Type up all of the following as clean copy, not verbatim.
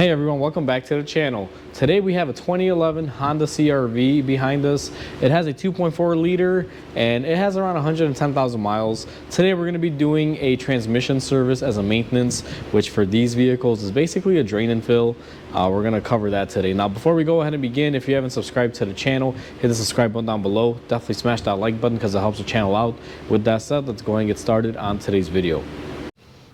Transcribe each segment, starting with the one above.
Hey everyone, welcome back to the channel. Today we have a 2011 Honda CR-V behind us. It has a 2.4 liter and it has around 110,000 miles. Today we're going to be doing a transmission service as a maintenance, which for these vehicles is basically a drain and fill. We're going to cover that today. Now before we go ahead and begin, if you haven't subscribed to the channel, hit the subscribe button down below. Definitely smash that like button because it helps the channel out. With that said, let's go ahead and get started on today's video.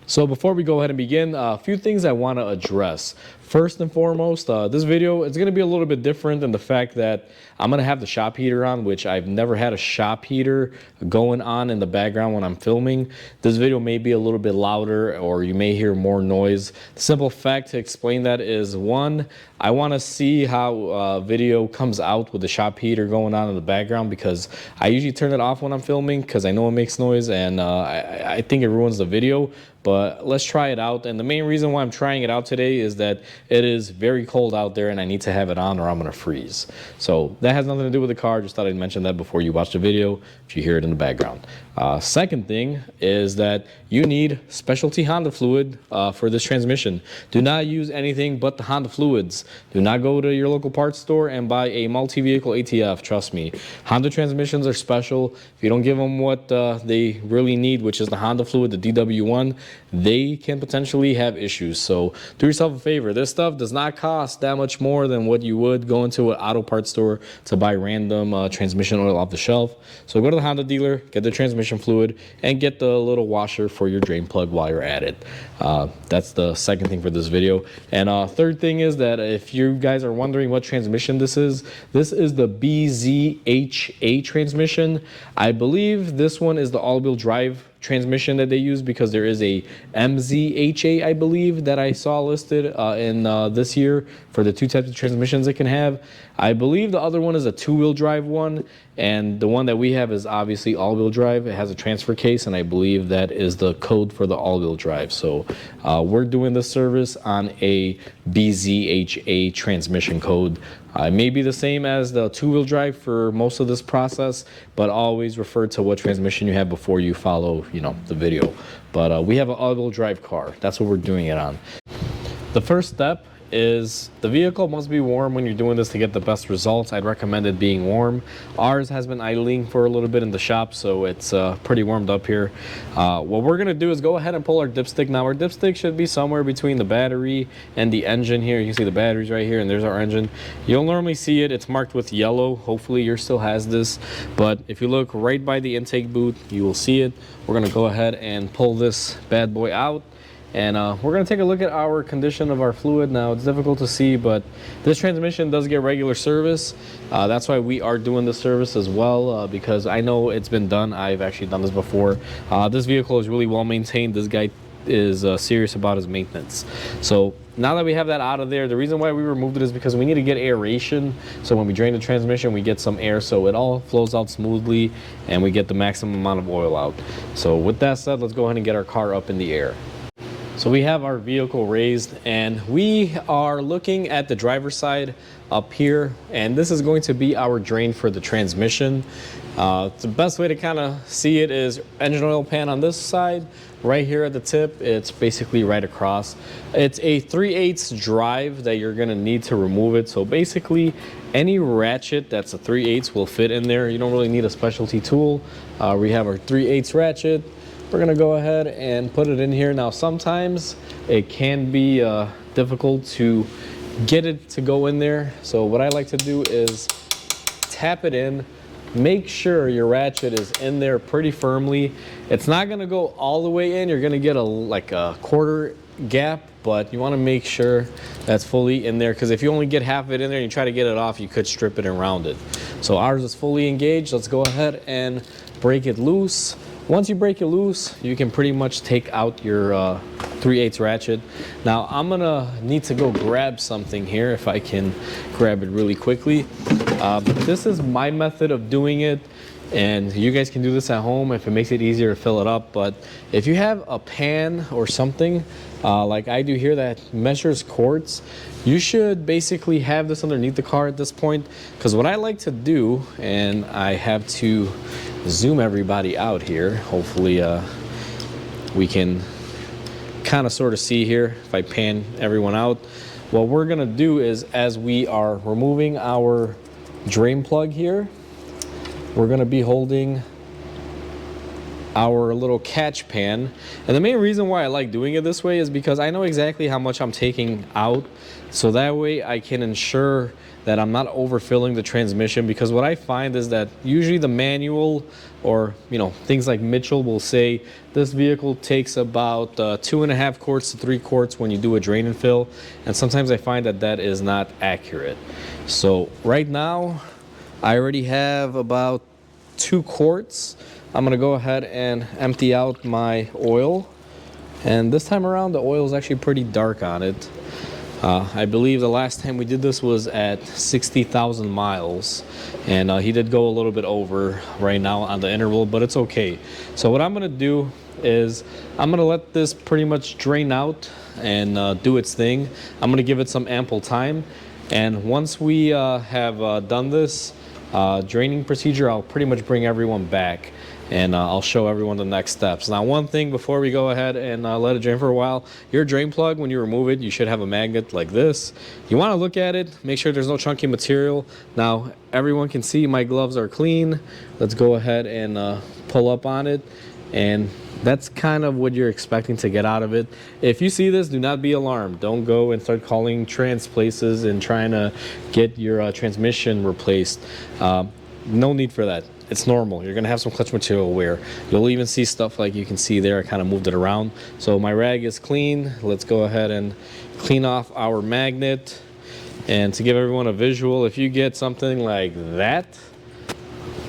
So before we go ahead and begin, a few things I want to address. First and foremost, this video is going to be a little bit different in the fact that I'm going to have the shop heater on, which I've never had a shop heater going on in the background when I'm filming. This video may be a little bit louder or you may hear more noise. The simple fact to explain that is, one, I want to see how video comes out with the shop heater going on in the background, because I usually turn it off when I'm filming because I know it makes noise and I think it ruins the video. But let's try it out. And the main reason why I'm trying it out today is that it is very cold out there and I need to have it on or I'm going to freeze. So that has nothing to do with the car. Just thought I'd mention that before you watch the video if you hear it in the background. Second thing is that you need specialty Honda fluid for this transmission. Do not use anything but the Honda fluids. Do not go to your local parts store and buy a multi-vehicle ATF. Trust me, Honda transmissions are special. If you don't give them what they really need, which is the Honda fluid, the DW1, they can potentially have issues. So do yourself a favor. This stuff does not cost that much more than what you would go into an auto parts store to buy random transmission oil off the shelf. So go to the Honda dealer, get the transmission fluid, and get the little washer for your drain plug while you're at it. That's the second thing for this video. And third thing is that if you guys are wondering what transmission this is the Bzha transmission. I believe this one is the all-wheel drive transmission that they use, because there is a Mzha, I believe, that I saw listed in this year for the two types of transmissions it can have. I believe the other one is a two-wheel drive one, and the one that we have is obviously all-wheel drive. It has a transfer case, and I believe that is the code for the all-wheel drive. So we're doing this service on a Bzha transmission code. It may be the same as the two-wheel drive for most of this process, but always refer to what transmission you have before you follow, the video. But we have an all-wheel drive car. That's what we're doing it on. The first step is the vehicle must be warm when you're doing this to get the best results. I'd recommend it being warm. Ours has been idling for a little bit in the shop, so it's pretty warmed up here. What we're gonna do is go ahead and pull our dipstick. Now our dipstick should be somewhere between the battery and the engine here. You can see the batteries right here, and there's our engine. You'll normally see it, it's marked with yellow. Hopefully yours still has this, but if you look right by the intake boot, you will see it. We're gonna go ahead and pull this bad boy out. And we're going to take a look at our condition of our fluid. Now, it's difficult to see, but this transmission does get regular service. That's why we are doing this service as well, because I know it's been done. I've actually done this before. This vehicle is really well maintained. This guy is serious about his maintenance. So now that we have that out of there, the reason why we removed it is because we need to get aeration. So when we drain the transmission, we get some air so it all flows out smoothly and we get the maximum amount of oil out. So with that said, let's go ahead and get our car up in the air. So we have our vehicle raised and we are looking at the driver's side up here, and this is going to be our drain for the transmission. The best way to kind of see it is engine oil pan on this side, right here at the tip. It's basically right across. It's a 3/8 drive that you're going to need to remove it. So basically any ratchet that's a 3/8 will fit in there. You don't really need a specialty tool. We have our 3/8 ratchet. We're gonna go ahead and put it in here. Now sometimes it can be difficult to get it to go in there. So what I like to do is tap it in. Make sure your ratchet is in there pretty firmly. It's not gonna go all the way in. You're gonna get like a quarter gap, but you wanna make sure that's fully in there, because if you only get half of it in there and you try to get it off, you could strip it and round it. So ours is fully engaged. Let's go ahead and break it loose. Once you break it loose, you can pretty much take out your 3/8 ratchet. Now I'm gonna need to go grab something here, if I can grab it really quickly. But this is my method of doing it, and you guys can do this at home if it makes it easier to fill it up. But if you have a pan or something like I do here that measures quarts, you should basically have this underneath the car at this point, because what I like to do, and I have to zoom everybody out here, hopefully we can kind of sort of see here if I pan everyone out. What we're gonna do is, as we are removing our drain plug here, we're gonna be holding our little catch pan. And the main reason why I like doing it this way is because I know exactly how much I'm taking out, so that way I can ensure that I'm not overfilling the transmission. Because what I find is that usually the manual, or things like Mitchell will say this vehicle takes about 2.5 quarts to 3 quarts when you do a drain and fill, and sometimes I find that that is not accurate. So right now I already have about 2 quarts. I'm gonna go ahead and empty out my oil, and this time around the oil is actually pretty dark on it. I believe the last time we did this was at 60,000 miles, and he did go a little bit over right now on the interval, but it's okay. So what I'm gonna do is I'm gonna let this pretty much drain out and do its thing. I'm gonna give it some ample time, and once we have done this draining procedure, I'll pretty much bring everyone back, and I'll show everyone the next steps. Now, one thing before we go ahead and let it drain for a while, your drain plug, when you remove it, you should have a magnet like this. You want to look at it, make sure there's no chunky material. Now, everyone can see my gloves are clean. Let's go ahead and pull up on it, and that's kind of what you're expecting to get out of it. If you see this, do not be alarmed. Don't go and start calling trans places and trying to get your transmission replaced. No need for that. It's normal. You're gonna have some clutch material wear. You'll even see stuff like you can see there. I kind of moved it around. So my rag is clean. Let's go ahead and clean off our magnet. And to give everyone a visual, if you get something like that,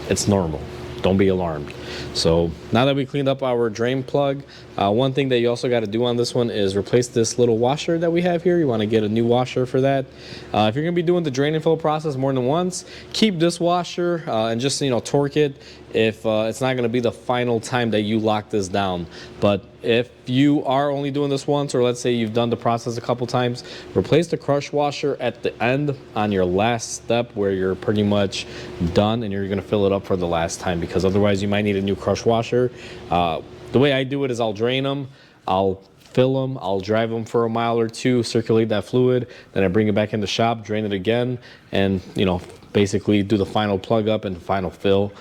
it's normal. Don't be alarmed. So now that we cleaned up our drain plug, one thing that you also got to do on this one is replace this little washer that we have here. You want to get a new washer for that. If you're going to be doing the drain and fill process more than once, keep this washer and just torque it if it's not going to be the final time that you lock this down. But if you are only doing this once, or let's say you've done the process a couple times, replace the crush washer at the end on your last step where you're pretty much done and you're going to fill it up for the last time, because otherwise you might need a new crush washer. The way I do it is I'll drain them, I'll fill them, I'll drive them for a mile or two, circulate that fluid, then I bring it back in the shop, drain it again, and basically do the final plug up and final fill.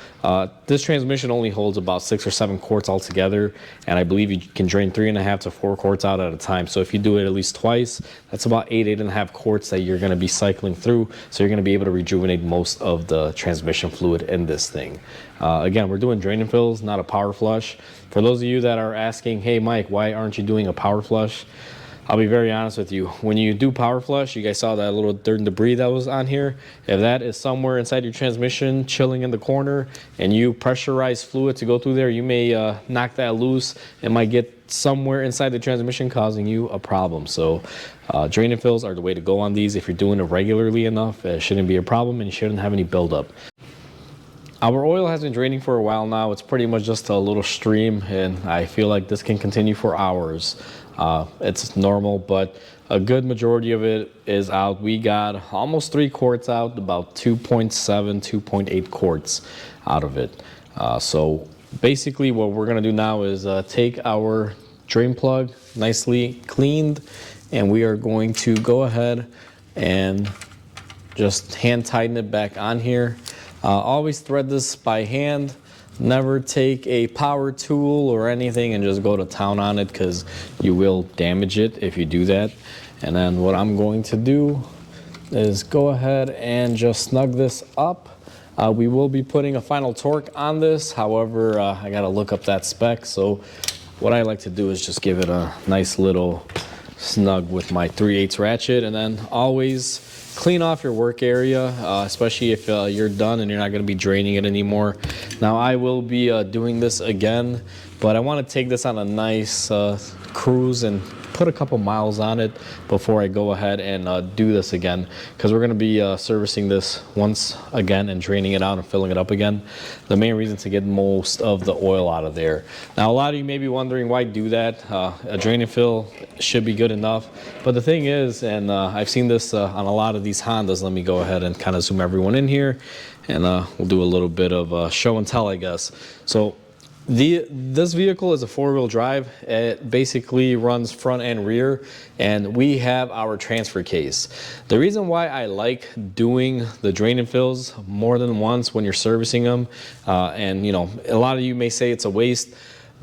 This transmission only holds about 6 or 7 quarts altogether, and I believe you can drain 3.5 to 4 quarts out at a time. So if you do it at least twice, that's about 8.5 quarts that you're going to be cycling through. So you're going to be able to rejuvenate most of the transmission fluid in this thing. Again, we're doing drain and fills, not a power flush. For those of you that are asking, hey Mike, why aren't you doing a power flush? I'll be very honest with you. When you do power flush, you guys saw that little dirt and debris that was on here. If that is somewhere inside your transmission, chilling in the corner, and you pressurize fluid to go through there, you may knock that loose. It might get somewhere inside the transmission, causing you a problem. So drain and fills are the way to go on these. If you're doing it regularly enough, it shouldn't be a problem, and you shouldn't have any buildup. Our oil has been draining for a while now. It's pretty much just a little stream, and I feel like this can continue for hours. It's normal, but a good majority of it is out. We got almost 3 quarts out, about 2.7, 2.8 quarts out of it. So basically what we're gonna do now is take our drain plug, nicely cleaned, and we are going to go ahead and just hand tighten it back on here. Always thread this by hand. Never take a power tool or anything and just go to town on it, because you will damage it if you do that. And then what I'm going to do is go ahead and just snug this up. We will be putting a final torque on this. However, I got to look up that spec. So what I like to do is just give it a nice little snug with my 3/8 ratchet, and then always clean off your work area, especially if you're done and you're not going to be draining it anymore. Now I will be doing this again, but I want to take this on a nice cruise and put a couple miles on it before I go ahead and do this again, because we're going to be servicing this once again and draining it out and filling it up again. The main reason to get most of the oil out of there. Now a lot of you may be wondering, why do that? A drain and fill should be good enough, but the thing is, and I've seen this on a lot of these Hondas. Let me go ahead and kind of zoom everyone in here, and we'll do a little bit of show and tell, I guess. So This vehicle is a four-wheel drive. It basically runs front and rear, and we have our transfer case. The reason why I like doing the drain and fills more than once when you're servicing them, and you know, a lot of you may say it's a waste.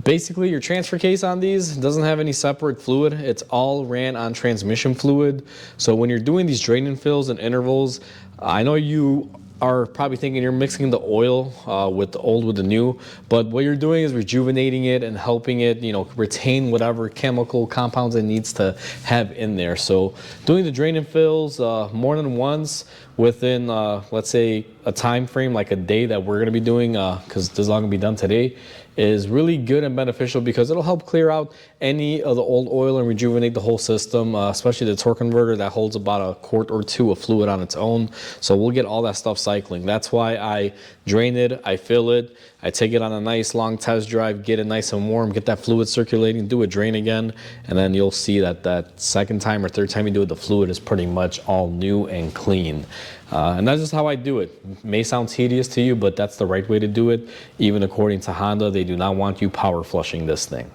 Basically, your transfer case on these doesn't have any separate fluid. It's all ran on transmission fluid. So when you're doing these drain and fills and intervals, I know you are probably thinking you're mixing the oil with the old with the new, but what you're doing is rejuvenating it and helping it, you know, retain whatever chemical compounds it needs to have in there. So doing the drain and fills more than once within let's say a time frame like a day that we're going to be doing, because this is all going to be done today, is really good and beneficial because it'll help clear out any of the old oil and rejuvenate the whole system, especially the torque converter that holds about a quart or two of fluid on its own. So we'll get all that stuff cycling. That's why I drain it, I fill it, I take it on a nice long test drive, get it nice and warm, get that fluid circulating, do a drain again, and then you'll see that that second time or third time you do it, the fluid is pretty much all new and clean. And that's just how I do it. It may sound tedious to you, but that's the right way to do it. Even according to Honda, they do not want you power flushing this thing.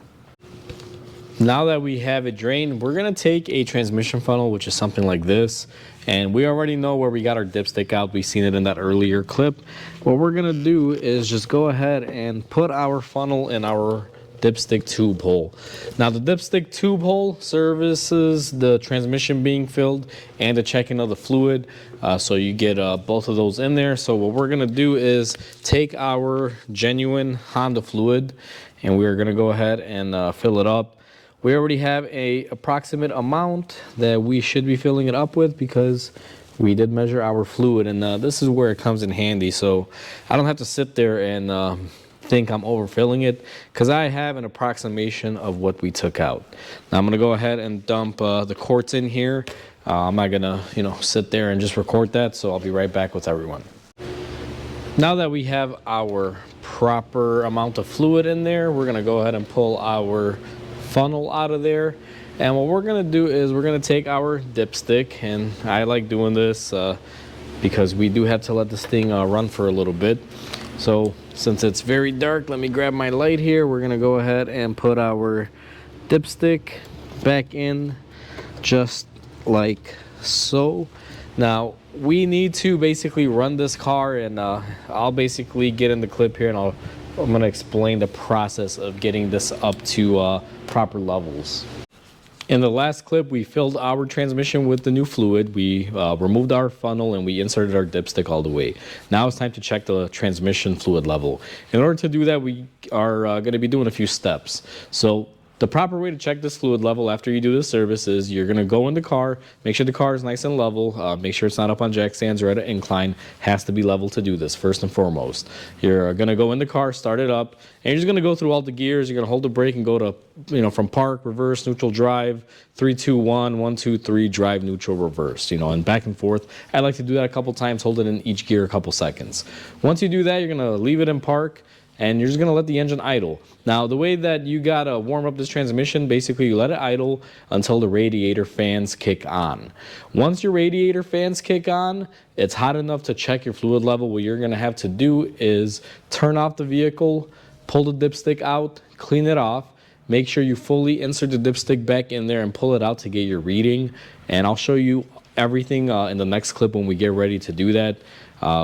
Now that we have it drained, we're gonna take a transmission funnel, which is something like this. And we already know where we got our dipstick out. We've seen it in that earlier clip. What we're gonna do is just go ahead and put our funnel in our dipstick tube hole. Now the dipstick tube hole services the transmission being filled and the checking of the fluid, so you get both of those in there. So what we're gonna do is take our genuine Honda fluid and we're gonna go ahead and fill it up. We already have a approximate amount that we should be filling it up with because we did measure our fluid, and this is where it comes in handy, so I don't have to sit there and think I'm overfilling it because I have an approximation of what we took out. Now I'm gonna go ahead and dump the quarts in here. I'm not gonna, you know, sit there and just record that, so I'll be right back with everyone. Now that we have our proper amount of fluid in there, we're gonna go ahead and pull our funnel out of there. And what we're gonna do is we're gonna take our dipstick, and I like doing this because we do have to let this thing run for a little bit. So since it's very dark, let me grab my light here. We're gonna go ahead and put our dipstick back in just like so. Now we need to basically run this car, and I'll basically get in the clip here and I'm gonna explain the process of getting this up to proper levels. In the last clip, we filled our transmission with the new fluid. We removed our funnel and we inserted our dipstick all the way. Now it's time to check the transmission fluid level. In order to do that, we are going to be doing a few steps. So the proper way to check this fluid level after you do the service is you're going to go in the car, make sure the car is nice and level, make sure it's not up on jack stands or at an incline. Has to be level to do this first and foremost. You're going to go in the car, start it up, and you're just going to go through all the gears. You're going to hold the brake and go to, you know, from park, reverse, neutral, drive, 3, 2, 1, 1, 2, 3, drive, neutral, reverse, you know, and back and forth. I like to do that a couple times, hold it in each gear a couple seconds. Once you do that, you're going to leave it in park, and you're just gonna let the engine idle. Now, the way that you gotta warm up this transmission, basically you let it idle until the radiator fans kick on. Once your radiator fans kick on, it's hot enough to check your fluid level. What you're gonna have to do is turn off the vehicle, pull the dipstick out, clean it off, make sure you fully insert the dipstick back in there and pull it out to get your reading. And I'll show you everything in the next clip when we get ready to do that.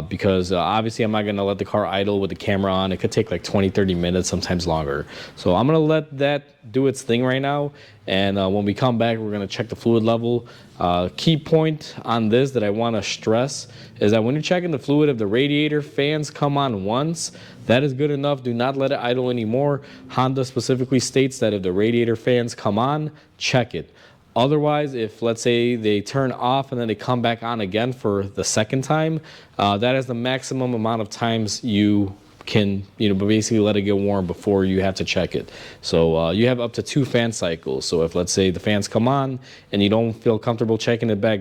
Because obviously I'm not going to let the car idle with the camera on. It could take like 20-30 minutes, sometimes longer. So I'm going to let that do its thing right now, and when we come back, we're going to check the fluid level. Key point on this that I want to stress is that when you're checking the fluid, if the radiator fans come on once, that is good enough. Do not let it idle anymore. Honda specifically states that if the radiator fans come on, check it. Otherwise, if let's say they turn off and then they come back on again for the second time, that is the maximum amount of times you can, you know, basically let it get warm before you have to check it. So you have up to 2 fan cycles. So if let's say the fans come on and you don't feel comfortable checking it back,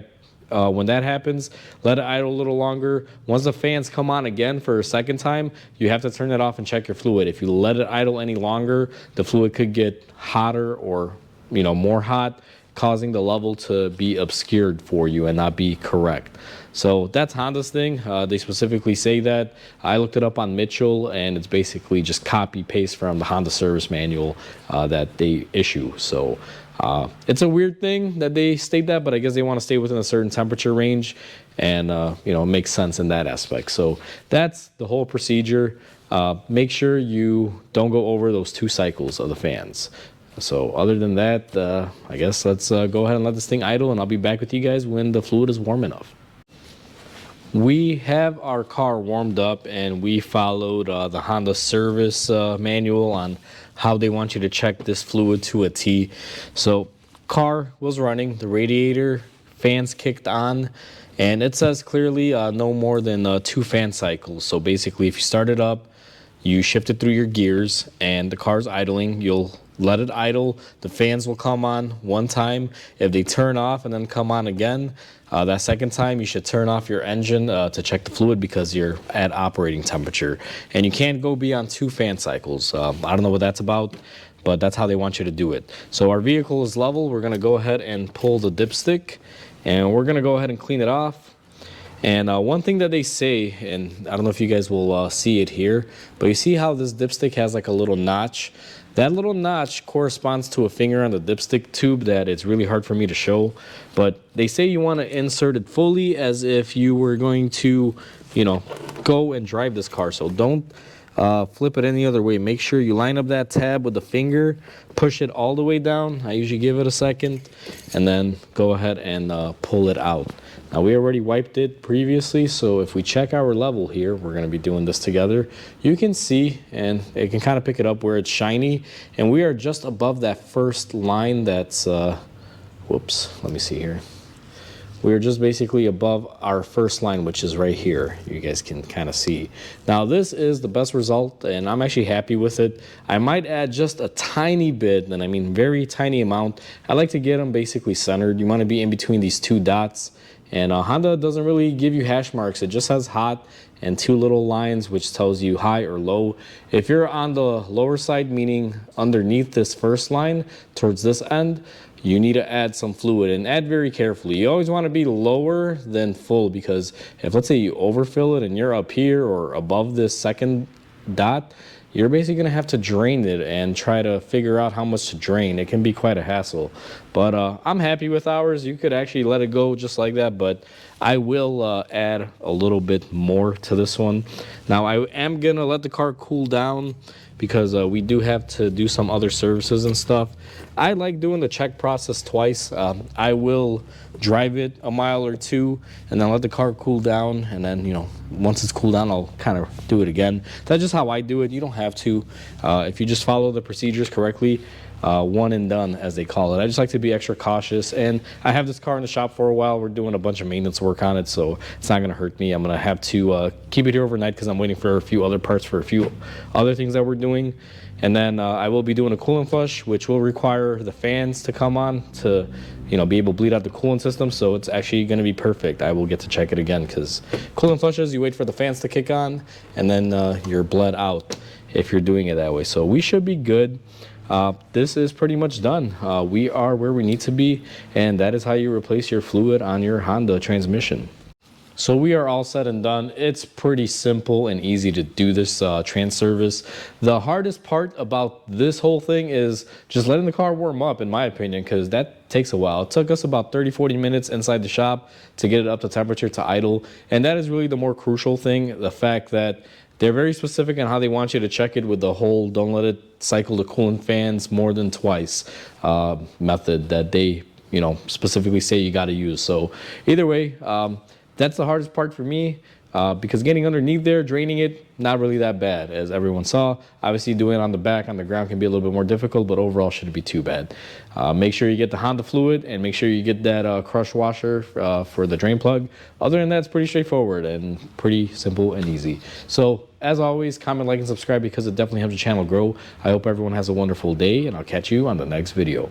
when that happens, let it idle a little longer. Once the fans come on again for a second time, you have to turn it off and check your fluid. If you let it idle any longer, the fluid could get hotter or, you know, more hot, causing the level to be obscured for you and not be correct. So that's Honda's thing. They specifically say that. I looked it up on Mitchell, and it's basically just copy paste from the Honda service manual that they issue. So it's a weird thing that they state that, but I guess they want to stay within a certain temperature range, and it makes sense in that aspect. So that's the whole procedure. Make sure you don't go over those 2 cycles of the fans. So other than that, I guess let's go ahead and let this thing idle, and I'll be back with you guys when the fluid is warm enough. We have our car warmed up, and we followed the Honda service manual on how they want you to check this fluid to a T. So car was running, the radiator fans kicked on, and it says clearly no more than 2 fan cycles. So basically, if you start it up, you shift it through your gears, and the car's idling, you'll let it idle. The fans will come on 1 time. If they turn off and then come on again, that 2nd time you should turn off your engine to check the fluid, because you're at operating temperature. And you can't go beyond 2 fan cycles. I don't know what that's about, but that's how they want you to do it. So our vehicle is level. We're going to go ahead and pull the dipstick, and we're going to go ahead and clean it off. And one thing that they say, and I don't know if you guys will see it here, but you see how this dipstick has like a little notch? That little notch corresponds to a finger on the dipstick tube that it's really hard for me to show. But they say you want to insert it fully, as if you were going to, go and drive this car. So don't flip it any other way. Make sure you line up that tab with the finger, push it all the way down. I usually give it a second, and then go ahead and pull it out. Now, we already wiped it previously, so if we check our level here, we're going to be doing this together. You can see, and it can kind of pick it up where it's shiny, and we are just above that first line that's, whoops, let me see here. We're just basically above our first line, which is right here. You guys can kind of see. Now, this is the best result, and I'm actually happy with it. I might add just a tiny bit, and I mean very tiny amount. I like to get them basically centered. You want to be in between these 2 dots. And Honda doesn't really give you hash marks. It just has hot and 2 little lines, which tells you high or low. If you're on the lower side, meaning underneath this first line towards this end, you need to add some fluid, and add very carefully. You always want to be lower than full, because if, let's say, you overfill it and you're up here or above this 2nd dot, you're basically going to have to drain it and try to figure out how much to drain. It can be quite a hassle. But I'm happy with ours. You could actually let it go just like that, but I will add a little bit more to this one. Now, I am going to let the car cool down, because we do have to do some other services and stuff. I like doing the check process twice. I will drive it a mile or 2 and then let the car cool down, and then once it's cooled down, I'll kind of do it again. That's just how I do it. You don't have to. If you just follow the procedures correctly, one and done, as they call it. I just like to be extra cautious, and I have this car in the shop for a while. We're doing a bunch of maintenance work on it, so it's not going to hurt me. I'm going to have to keep it here overnight, because I'm waiting for a few other parts for a few other things that we're doing. And then I will be doing a coolant flush, which will require the fans to come on to be able to bleed out the coolant system. So it's actually going to be perfect. I will get to check it again, because coolant flushes, you wait for the fans to kick on, and then you're bled out if you're doing it that way. So we should be good. This is pretty much done. We are where we need to be, and that is how you replace your fluid on your Honda transmission. So we are all said and done. It's pretty simple and easy to do this trans service. The hardest part about this whole thing is just letting the car warm up, in my opinion, because that takes a while. It took us about 30-40 minutes inside the shop to get it up to temperature to idle, and that is really the more crucial thing, the fact that they're very specific on how they want you to check it with the whole don't let it cycle the coolant fans more than twice method that they specifically say you got to use. So either way, that's the hardest part for me, because getting underneath there, draining it, not really that bad, as everyone saw. Obviously, doing it on the back, on the ground, can be a little bit more difficult, but overall shouldn't be too bad. Make sure you get the Honda fluid, and make sure you get that crush washer for the drain plug. Other than that, it's pretty straightforward and pretty simple and easy. So, as always, comment, like, and subscribe, because it definitely helps the channel grow. I hope everyone has a wonderful day, and I'll catch you on the next video.